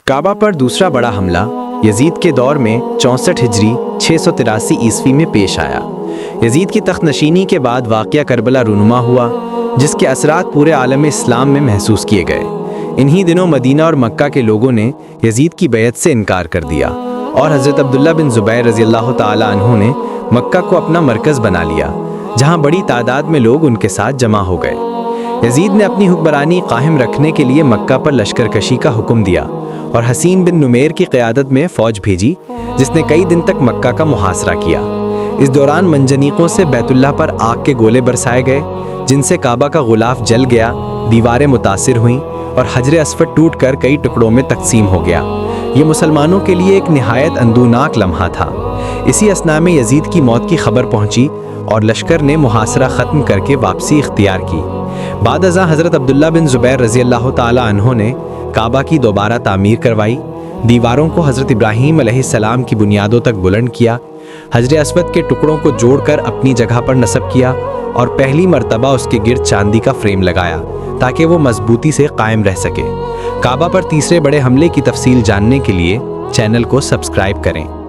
काबा पर दूसरा बड़ा हमला यजीद के दौर में 64 हिजरी 683 ईस्वी में पेश आया। यजीद की तख्त नशीनी के बाद वाक़या करबला रूनुमा हुआ, जिसके असरात पूरे आलम इस्लाम में महसूस किए गए। इन्हीं दिनों मदीना और मक्का के लोगों ने यजीद की बैत से इनकार कर दिया और हज़रत अब्दुल्ला बिन ज़ुबैर रज़ी अल्लाह ताला अन्हु ने मक्का को अपना मरकज़ बना लिया, जहाँ बड़ी तादाद में लोग उनके साथ जमा हो गए। यजीद ने अपनी हुक्मरानी कायम रखने के लिए मक्का पर लश्कर कशी का हुक्म दिया और हसीन बिन नुमेर की क़यादत में फ़ौज भेजी, जिसने कई दिन तक मक्का का मुहासरा किया। इस दौरान मंजनीकों से बैतुल्लाह पर आग के गोले बरसाए गए, जिनसे काबा का गुलाफ जल गया, दीवारें मुतासिर हुईं और हजर अस्वद टूट कर कई टुकड़ों में तकसीम हो गया। ये मुसलमानों के लिए एक निहायत अंदूनाक लम्हा था। इसी असना में यजीद की मौत की खबर पहुंची और लश्कर ने मुहासरा ख़त्म करके वापसी इख्तियार की। बाद अज़ां हज़रत अब्दुल्ला बिन ज़ुबैर रज़ी अल्लाह ताला अन्हु ने काबा की दोबारा तामीर करवाई, दीवारों को हज़रत इब्राहीम अलैहिस्सलाम की बुनियादों तक बुलंद किया, हजर अस्वद के टुकड़ों को जोड़कर अपनी जगह पर नस्ब किया और पहली मर्तबा उसके गिर्द चांदी का फ्रेम लगाया ताकि वो मजबूती से कायम रह सके। काबा पर तीसरे बड़े हमले की तफसील जानने के लिए चैनल को सब्सक्राइब करें।